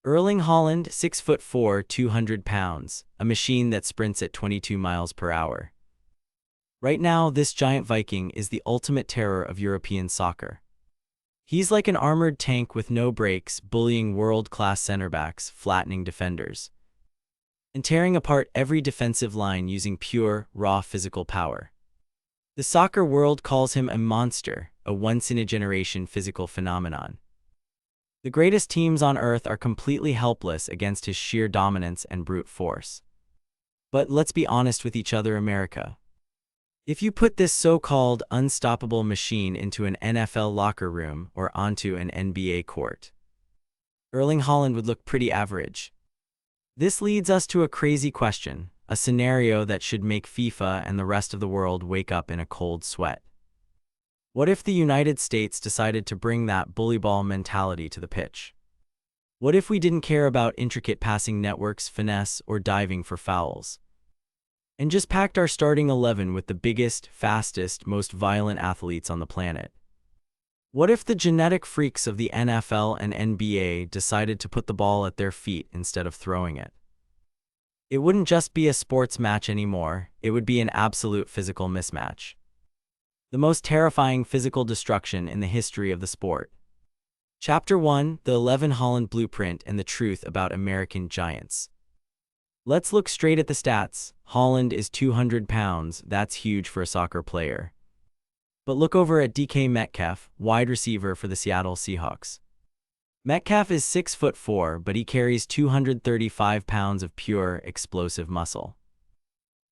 Erling Haaland, 6'4", 200 pounds, a machine that sprints at 22 miles per hour. Right now, this giant Viking is the ultimate terror of European soccer. He's like an armored tank with no brakes, bullying world-class center-backs, flattening defenders, and tearing apart every defensive line using pure, raw physical power. The soccer world calls him a monster, a once-in-a-generation physical phenomenon. The greatest teams on earth are completely helpless against his sheer dominance and brute force. But let's be honest with each other, America. If you put this so-called unstoppable machine into an NFL locker room or onto an NBA court, Erling Haaland would look pretty average. This leads us to a crazy question, a scenario that should make FIFA and the rest of the world wake up in a cold sweat. What if the United States decided to bring that bully ball mentality to the pitch? What if we didn't care about intricate passing networks, finesse, or diving for fouls, and just packed our starting 11 with the biggest, fastest, most violent athletes on the planet? What if the genetic freaks of the NFL and NBA decided to put the ball at their feet instead of throwing it? It wouldn't just be a sports match anymore, it would be an absolute physical mismatch. The most terrifying physical destruction in the history of the sport. Chapter 1: The 11 Haaland Blueprint and the Truth About American Giants. Let's look straight at the stats. Haaland is 200 pounds, that's huge for a soccer player. But look over at DK Metcalf, wide receiver for the Seattle Seahawks. Metcalf is 6'4", but he carries 235 pounds of pure, explosive muscle.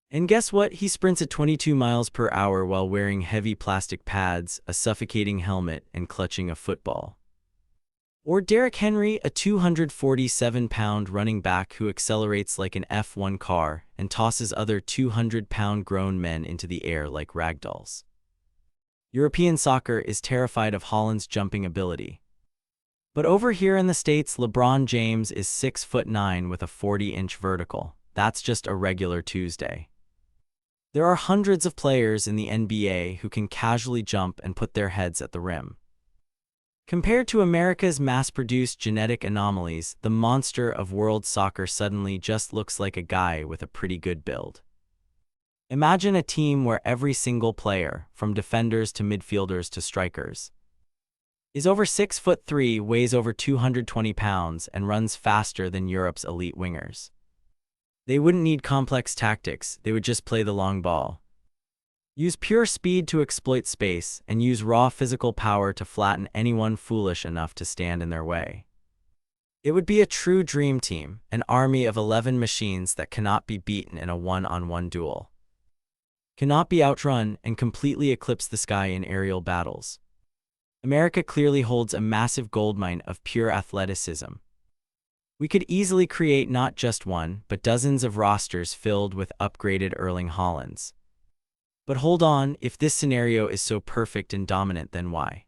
And guess what? He sprints at 22 miles per hour while wearing heavy plastic pads, a suffocating helmet, and clutching a football. Or Derrick Henry, a 247-pound running back who accelerates like an F1 car and tosses other 200-pound grown men into the air like ragdolls. European soccer is terrified of Haaland's jumping ability. But over here in the States, LeBron James is 6'9" with a 40-inch vertical. That's just a regular Tuesday. There are hundreds of players in the NBA who can casually jump and put their heads at the rim. Compared to America's mass-produced genetic anomalies, the monster of world soccer suddenly just looks like a guy with a pretty good build. Imagine a team where every single player, from defenders to midfielders to strikers, is over 6'3", weighs over 220 pounds, and runs faster than Europe's elite wingers. They wouldn't need complex tactics, they would just play the long ball. Use pure speed to exploit space, and use raw physical power to flatten anyone foolish enough to stand in their way. It would be a true dream team, an army of 11 machines that cannot be beaten in a one-on-one duel, cannot be outrun, and completely eclipse the sky in aerial battles. America clearly holds a massive goldmine of pure athleticism. We could easily create not just one, but dozens of rosters filled with upgraded Erling Haalands. But hold on, if this scenario is so perfect and dominant, then why?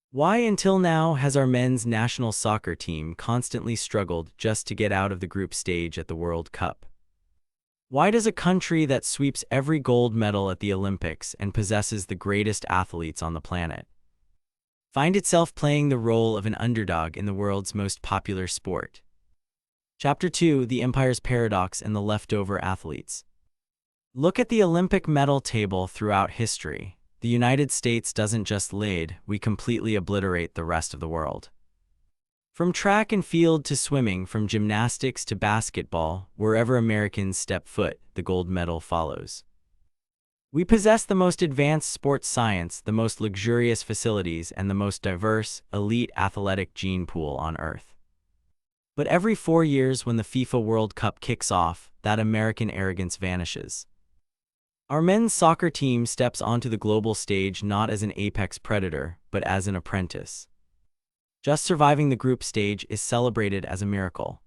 Why until now has our men's national soccer team constantly struggled just to get out of the group stage at the World Cup? Why does a country that sweeps every gold medal at the Olympics and possesses the greatest athletes on the planet find itself playing the role of an underdog in the world's most popular sport? Chapter 2: The Empire's Paradox and the Leftover Athletes. Look at the Olympic medal table throughout history. The United States doesn't just lead, we completely obliterate the rest of the world. From track and field to swimming, from gymnastics to basketball, wherever Americans step foot, the gold medal follows. We possess the most advanced sports science, the most luxurious facilities, and the most diverse, elite athletic gene pool on Earth. But every 4 years when the FIFA World Cup kicks off, that American arrogance vanishes. Our men's soccer team steps onto the global stage not as an apex predator, but as an apprentice. Just surviving the group stage is celebrated as a miracle.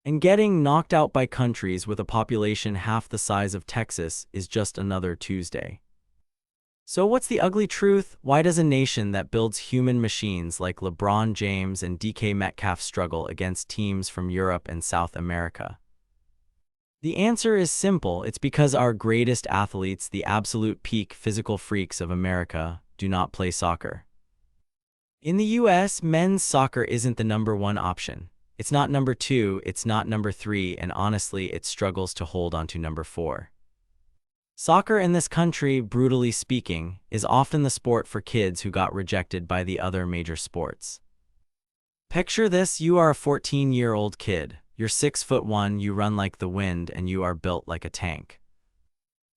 And getting knocked out by countries with a population half the size of Texas is just another Tuesday. So what's the ugly truth? Why does a nation that builds human machines like LeBron James and DK Metcalf struggle against teams from Europe and South America? The answer is simple. It's because our greatest athletes, the absolute peak physical freaks of America, do not play soccer. In the US, men's soccer isn't the #1 option. It's not number 2, it's not number 3, and honestly, it struggles to hold onto number 4. Soccer in this country, brutally speaking, is often the sport for kids who got rejected by the other major sports. Picture this: you are a 14-year-old kid, you're 6'1", you run like the wind, and you are built like a tank.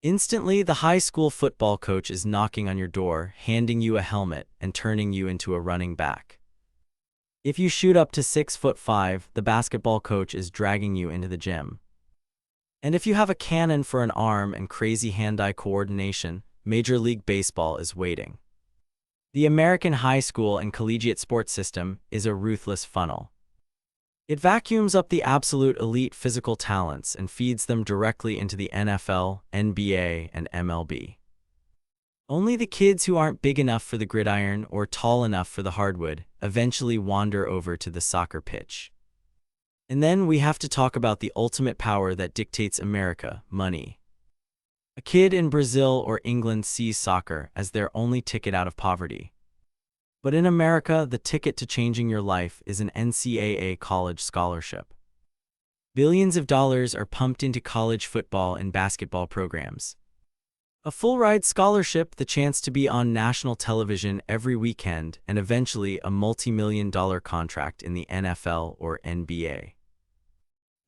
Instantly, the high school football coach is knocking on your door, handing you a helmet, and turning you into a running back. If you shoot up to 6'5", the basketball coach is dragging you into the gym. And if you have a cannon for an arm and crazy hand-eye coordination, Major League Baseball is waiting. The American high school and collegiate sports system is a ruthless funnel. It vacuums up the absolute elite physical talents and feeds them directly into the NFL, NBA, and MLB. Only the kids who aren't big enough for the gridiron or tall enough for the hardwood eventually wander over to the soccer pitch. And then we have to talk about the ultimate power that dictates America: money. A kid in Brazil or England sees soccer as their only ticket out of poverty. But in America, the ticket to changing your life is an NCAA college scholarship. Billions of dollars are pumped into college football and basketball programs. A full-ride scholarship, the chance to be on national television every weekend, and eventually a multi-million-dollar contract in the NFL or NBA.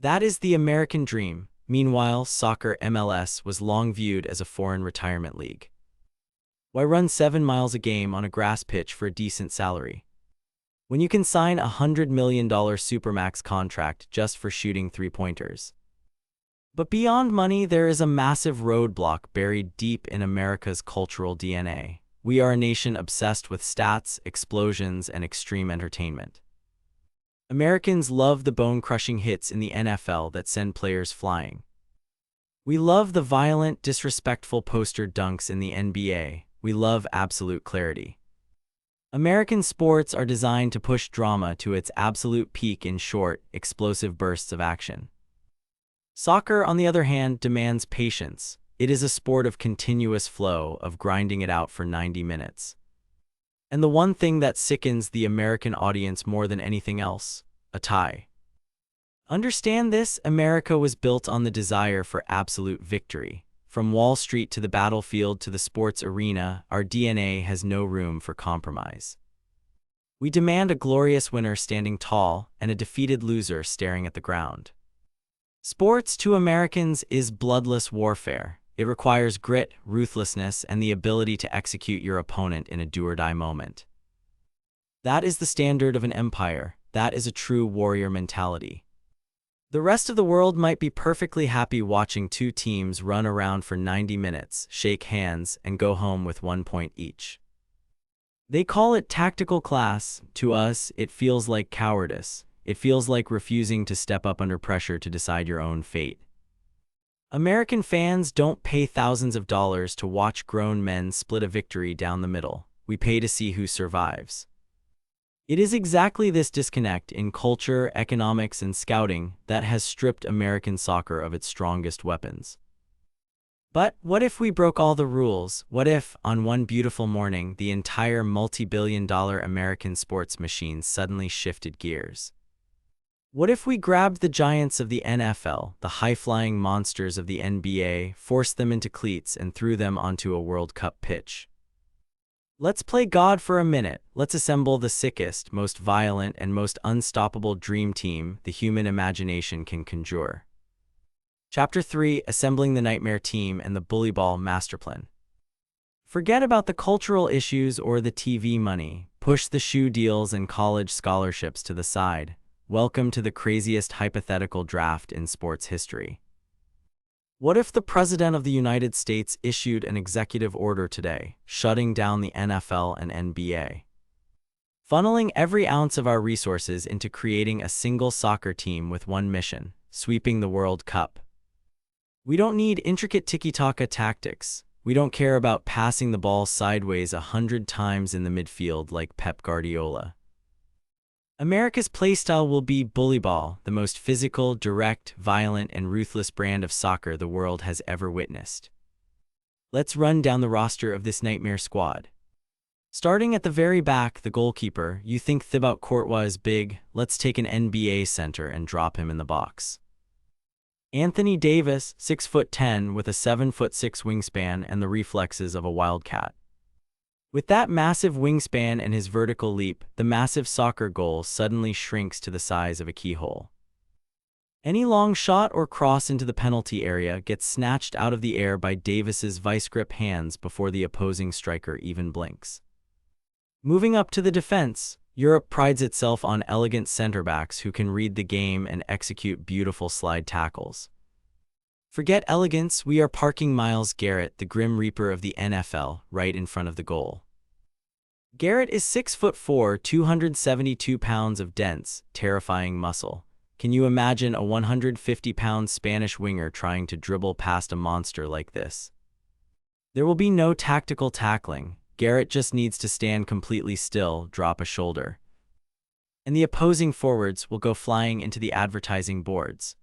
That is the American dream. Meanwhile, soccer MLS was long viewed as a foreign retirement league. Why run 7 miles a game on a grass pitch for a decent salary, when you can sign a $100 million supermax contract just for shooting three-pointers? But beyond money, there is a massive roadblock buried deep in America's cultural DNA. We are a nation obsessed with stats, explosions, and extreme entertainment. Americans love the bone-crushing hits in the NFL that send players flying. We love the violent, disrespectful poster dunks in the NBA. We love absolute clarity. American sports are designed to push drama to its absolute peak in short, explosive bursts of action. Soccer, on the other hand, demands patience. It is a sport of continuous flow, of grinding it out for 90 minutes. And the one thing that sickens the American audience more than anything else: a tie. Understand this: America was built on the desire for absolute victory. From Wall Street to the battlefield to the sports arena, our DNA has no room for compromise. We demand a glorious winner standing tall and a defeated loser staring at the ground. Sports, to Americans, is bloodless warfare. It requires grit, ruthlessness, and the ability to execute your opponent in a do-or-die moment. That is the standard of an empire. That is a true warrior mentality. The rest of the world might be perfectly happy watching two teams run around for 90 minutes, shake hands, and go home with 1 point each. They call it tactical class. To us, it feels like cowardice. It feels like refusing to step up under pressure to decide your own fate. American fans don't pay thousands of dollars to watch grown men split a victory down the middle. We pay to see who survives. It is exactly this disconnect in culture, economics, and scouting that has stripped American soccer of its strongest weapons. But what if we broke all the rules? What if, on one beautiful morning, the entire multi-billion-dollar American sports machine suddenly shifted gears? What if we grabbed the giants of the NFL, the high-flying monsters of the NBA, forced them into cleats, and threw them onto a World Cup pitch? Let's play God for a minute. Let's assemble the sickest, most violent, and most unstoppable dream team the human imagination can conjure. Chapter 3: Assembling the Nightmare Team and the Bullyball Masterplan. Forget about the cultural issues or the TV money. Push the shoe deals and college scholarships to the side. Welcome to the craziest hypothetical draft in sports history. What if the President of the United States issued an executive order today, shutting down the NFL and NBA, funneling every ounce of our resources into creating a single soccer team with one mission: sweeping the World Cup? We don't need intricate tiki-taka tactics. We don't care about passing the ball sideways 100 times in the midfield like Pep Guardiola. America's playstyle will be bullyball, the most physical, direct, violent, and ruthless brand of soccer the world has ever witnessed. Let's run down the roster of this nightmare squad. Starting at the very back, the goalkeeper, you think Thibaut Courtois is big, let's take an NBA center and drop him in the box. Anthony Davis, 6'10", with a 7'6" wingspan and the reflexes of a wildcat. With that massive wingspan and his vertical leap, the massive soccer goal suddenly shrinks to the size of a keyhole. Any long shot or cross into the penalty area gets snatched out of the air by Davis's vice-grip hands before the opposing striker even blinks. Moving up to the defense, Europe prides itself on elegant center-backs who can read the game and execute beautiful slide tackles. Forget elegance, we are parking Myles Garrett, the Grim Reaper of the NFL, right in front of the goal. Garrett is 6'4", 272 pounds of dense, terrifying muscle. Can you imagine a 150-pound Spanish winger trying to dribble past a monster like this? There will be no tactical tackling. Garrett just needs to stand completely still, drop a shoulder, and the opposing forwards will go flying into the advertising boards.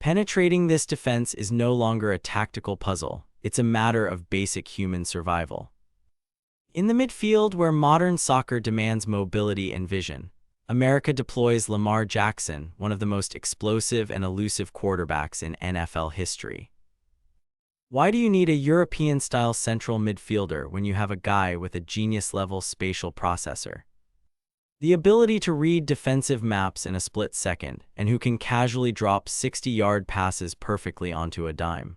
Penetrating this defense is no longer a tactical puzzle, it's a matter of basic human survival. In the midfield, where modern soccer demands mobility and vision, America deploys Lamar Jackson, one of the most explosive and elusive quarterbacks in NFL history. Why do you need a European-style central midfielder when you have a guy with a genius-level spatial processor? The ability to read defensive maps in a split second, and who can casually drop 60-yard passes perfectly onto a dime.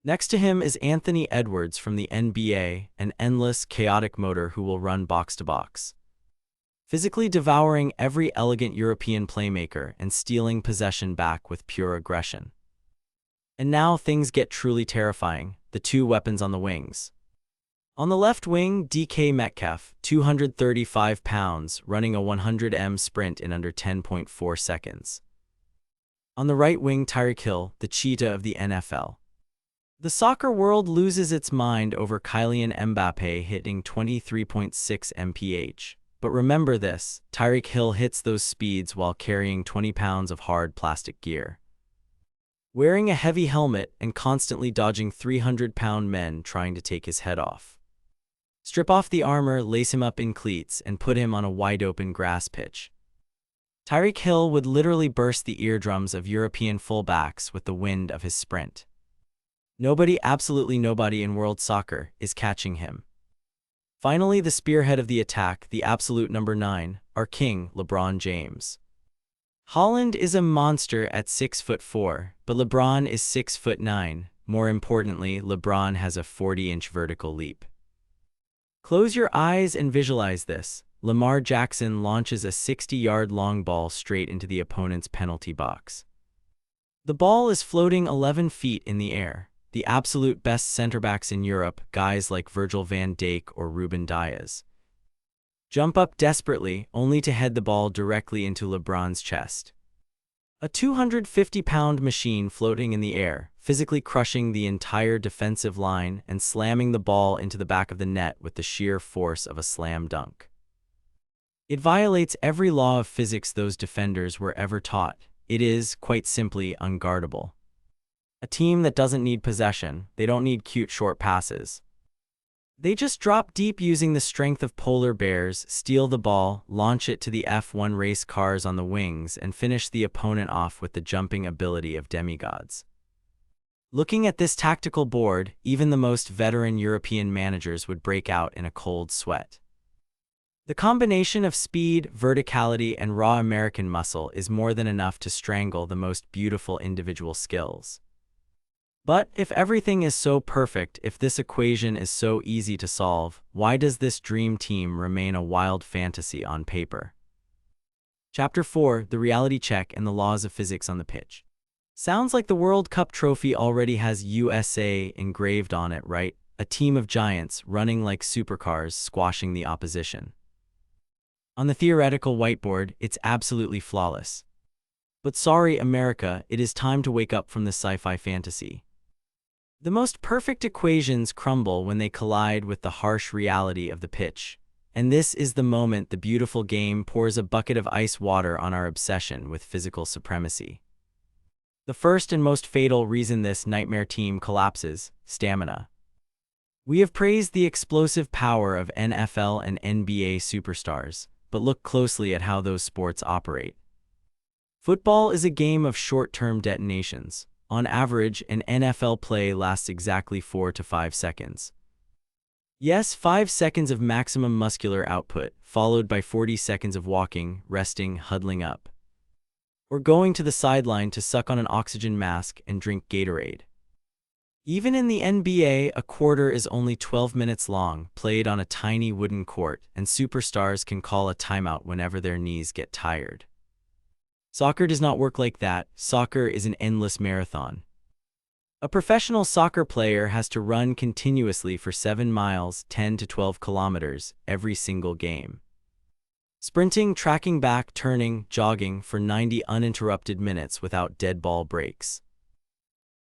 Next to him is Anthony Edwards from the NBA, an endless, chaotic motor who will run box-to-box, physically devouring every elegant European playmaker and stealing possession back with pure aggression. And now things get truly terrifying, the two weapons on the wings. On the left wing, DK Metcalf, 235 pounds, running a 100m sprint in under 10.4 seconds. On the right wing, Tyreek Hill, the cheetah of the NFL. The soccer world loses its mind over Kylian Mbappé hitting 23.6 mph. But remember this, Tyreek Hill hits those speeds while carrying 20 pounds of hard plastic gear, wearing a heavy helmet and constantly dodging 300-pound men trying to take his head off. Strip off the armor, lace him up in cleats, and put him on a wide-open grass pitch. Tyreek Hill would literally burst the eardrums of European fullbacks with the wind of his sprint. Nobody, absolutely nobody in world soccer is catching him. Finally, the spearhead of the attack, the absolute number 9, our king, LeBron James. Haaland is a monster at 6'4", but LeBron is 6'9". More importantly, LeBron has a 40-inch vertical leap. Close your eyes and visualize this. Lamar Jackson launches a 60-yard long ball straight into the opponent's penalty box. The ball is floating 11 feet in the air. The absolute best center-backs in Europe, guys like Virgil van Dijk or Ruben Dias, jump up desperately, only to head the ball directly into LeBron's chest. A 250-pound machine floating in the air, physically crushing the entire defensive line and slamming the ball into the back of the net with the sheer force of a slam dunk. It violates every law of physics those defenders were ever taught. It is, quite simply, unguardable. A team that doesn't need possession, they don't need cute short passes. They just drop deep using the strength of polar bears, steal the ball, launch it to the F1 race cars on the wings, and finish the opponent off with the jumping ability of demigods. Looking at this tactical board, even the most veteran European managers would break out in a cold sweat. The combination of speed, verticality, and raw American muscle is more than enough to strangle the most beautiful individual skills. But if everything is so perfect, if this equation is so easy to solve, why does this dream team remain a wild fantasy on paper? Chapter 4, The Reality Check and the Laws of Physics on the Pitch. Sounds like the World Cup trophy already has USA engraved on it, right? A team of giants running like supercars, squashing the opposition. On the theoretical whiteboard, it's absolutely flawless. But sorry, America, it is time to wake up from this sci-fi fantasy. The most perfect equations crumble when they collide with the harsh reality of the pitch. And this is the moment the beautiful game pours a bucket of ice water on our obsession with physical supremacy. The first and most fatal reason this nightmare team collapses: stamina. We have praised the explosive power of NFL and NBA superstars, but look closely at how those sports operate. Football is a game of short-term detonations. On average, an NFL play lasts exactly 4 to 5 seconds. Yes, 5 seconds of maximum muscular output, followed by 40 seconds of walking, resting, huddling up, or going to the sideline to suck on an oxygen mask and drink Gatorade. Even in the NBA, a quarter is only 12 minutes long, played on a tiny wooden court, and superstars can call a timeout whenever their knees get tired. Soccer does not work like that. Soccer is an endless marathon. A professional soccer player has to run continuously for 7 miles, 10 to 12 kilometers, every single game. Sprinting, tracking back, turning, jogging for 90 uninterrupted minutes without dead ball breaks.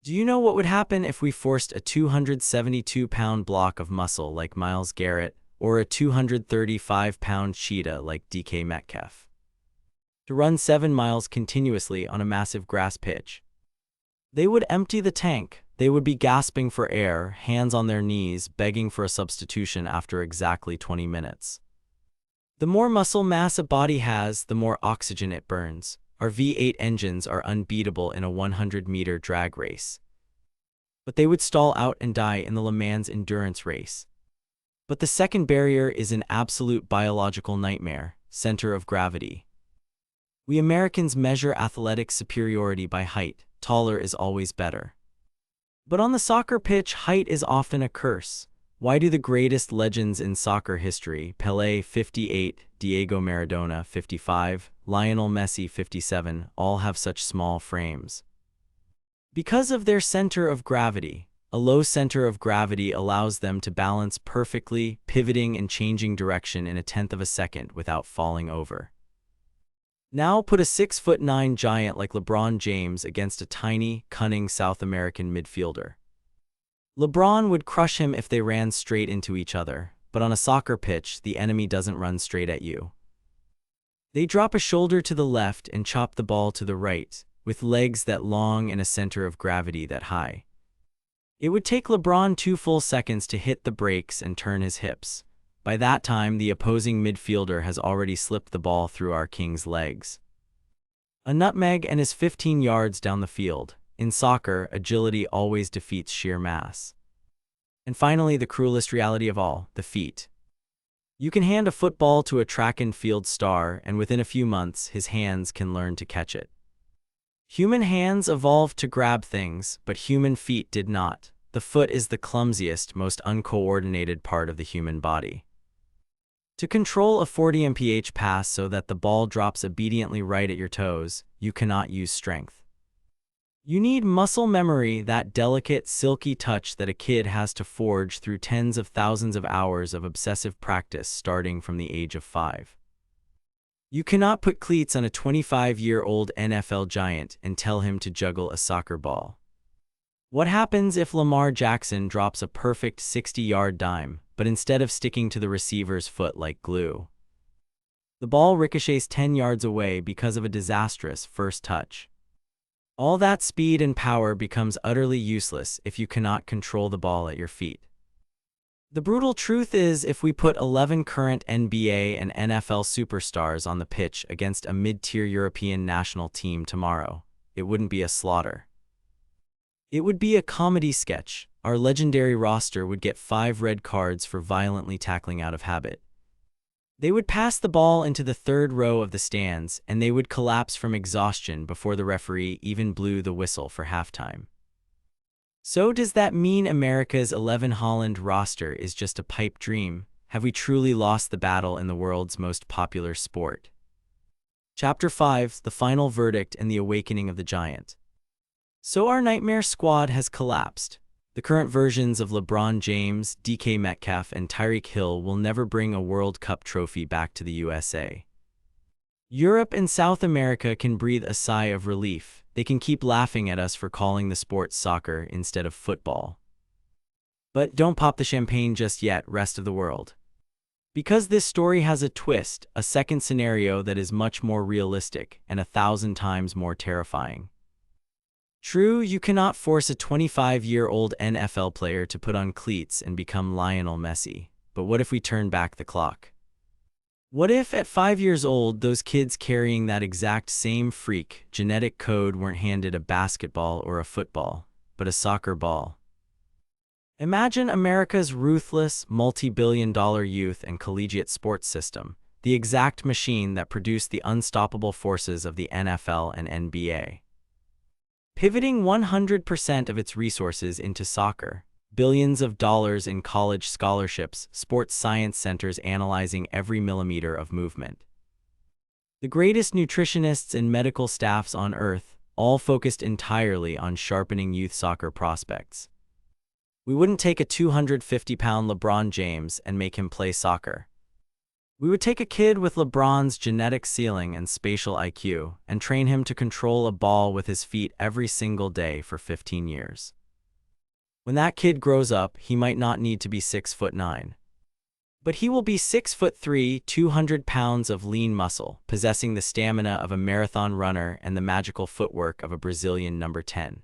Do you know what would happen if we forced a 272-pound block of muscle like Myles Garrett or a 235-pound cheetah like DK Metcalf to run 7 miles continuously on a massive grass pitch? They would empty the tank. They would be gasping for air, hands on their knees, begging for a substitution after exactly 20 minutes. The more muscle mass a body has, the more oxygen it burns. Our V8 engines are unbeatable in a 100-meter drag race, but they would stall out and die in the Le Mans endurance race. But the second barrier is an absolute biological nightmare: center of gravity. We Americans measure athletic superiority by height. Taller is always better. But on the soccer pitch, height is often a curse. Why do the greatest legends in soccer history, Pelé 58, Diego Maradona 55, Lionel Messi 57, all have such small frames? Because of their center of gravity. A low center of gravity allows them to balance perfectly, pivoting and changing direction in a tenth of a second without falling over. Now put a 6'9" giant like LeBron James against a tiny, cunning South American midfielder. LeBron would crush him if they ran straight into each other, but on a soccer pitch, the enemy doesn't run straight at you. They drop a shoulder to the left and chop the ball to the right, with legs that long and a center of gravity that high. It would take LeBron 2 full seconds to hit the brakes and turn his hips. By that time, the opposing midfielder has already slipped the ball through our king's legs. A nutmeg and is 15 yards down the field. In soccer, agility always defeats sheer mass. And finally, the cruelest reality of all, the feet. You can hand a football to a track and field star, and within a few months, his hands can learn to catch it. Human hands evolved to grab things, but human feet did not. The foot is the clumsiest, most uncoordinated part of the human body. To control a 40 mph pass so that the ball drops obediently right at your toes, you cannot use strength. You need muscle memory, that delicate, silky touch that a kid has to forge through tens of thousands of hours of obsessive practice starting from the age of 5. You cannot put cleats on a 25-year-old NFL giant and tell him to juggle a soccer ball. What happens if Lamar Jackson drops a perfect 60-yard dime, but instead of sticking to the receiver's foot like glue, the ball ricochets 10 yards away because of a disastrous first touch? All that speed and power becomes utterly useless if you cannot control the ball at your feet. The brutal truth is, if we put 11 current NBA and NFL superstars on the pitch against a mid-tier European national team tomorrow, it wouldn't be a slaughter. It would be a comedy sketch. Our legendary roster would get 5 red cards for violently tackling out of habit. They would pass the ball into the third row of the stands, and they would collapse from exhaustion before the referee even blew the whistle for halftime. So does that mean America's 11 Holland roster is just a pipe dream? Have we truly lost the battle in the world's most popular sport? Chapter 5: The Final Verdict and the Awakening of the Giant. So our nightmare squad has collapsed. The current versions of LeBron James, DK Metcalf, and Tyreek Hill will never bring a World Cup trophy back to the USA. Europe and South America can breathe a sigh of relief. They can keep laughing at us for calling the sport soccer instead of football. But don't pop the champagne just yet, rest of the world. Because this story has a twist, a second scenario that is much more realistic and 1,000 times more terrifying. True, you cannot force a 25-year-old NFL player to put on cleats and become Lionel Messi. But what if we turn back the clock? What if, at 5 years old, those kids carrying that exact same freak genetic code weren't handed a basketball or a football, but a soccer ball? Imagine America's ruthless, multi-billion-dollar youth and collegiate sports system, the exact machine that produced the unstoppable forces of the NFL and NBA. Pivoting 100% of its resources into soccer, billions of dollars in college scholarships, sports science centers analyzing every millimeter of movement. The greatest nutritionists and medical staffs on earth, all focused entirely on sharpening youth soccer prospects. We wouldn't take a 250-pound LeBron James and make him play soccer. We would take a kid with LeBron's genetic ceiling and spatial IQ and train him to control a ball with his feet every single day for 15 years. When that kid grows up, he might not need to be 6'9". But he will be 6'3", 200 pounds of lean muscle, possessing the stamina of a marathon runner and the magical footwork of a Brazilian number 10.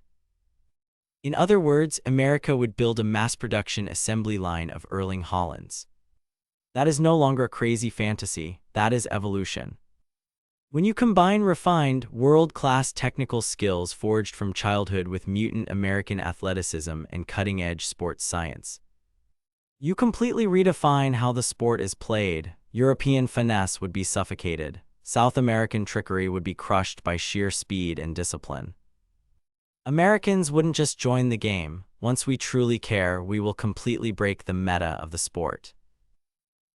In other words, America would build a mass-production assembly line of Erling Haalands. That is no longer a crazy fantasy, that is evolution. When you combine refined, world-class technical skills forged from childhood with mutant American athleticism and cutting-edge sports science, you completely redefine how the sport is played. European finesse would be suffocated. South American trickery would be crushed by sheer speed and discipline. Americans wouldn't just join the game. Once we truly care, we will completely break the meta of the sport.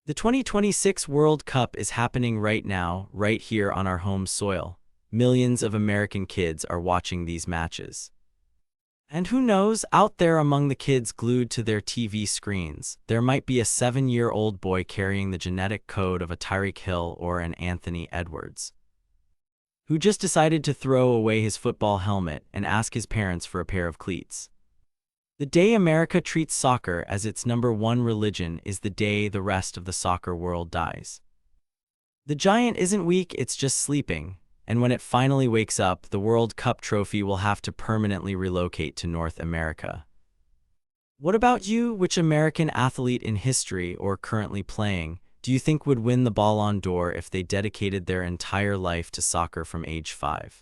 The 2026 World Cup is happening right now, right here on our home soil. Millions of American kids are watching these matches. And who knows, out there among the kids glued to their TV screens, there might be a 7-year-old boy carrying the genetic code of a Tyreek Hill or an Anthony Edwards, who just decided to throw away his football helmet and ask his parents for a pair of cleats. The day America treats soccer as its #1 religion is the day the rest of the soccer world dies. The giant isn't weak, it's just sleeping, and when it finally wakes up, the World Cup trophy will have to permanently relocate to North America. What about you? Which American athlete in history or currently playing do you think would win the Ballon d'Or if they dedicated their entire life to soccer from age 5?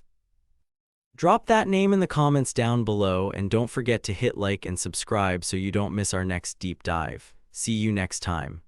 Drop that name in the comments down below, and don't forget to hit like and subscribe so you don't miss our next deep dive. See you next time.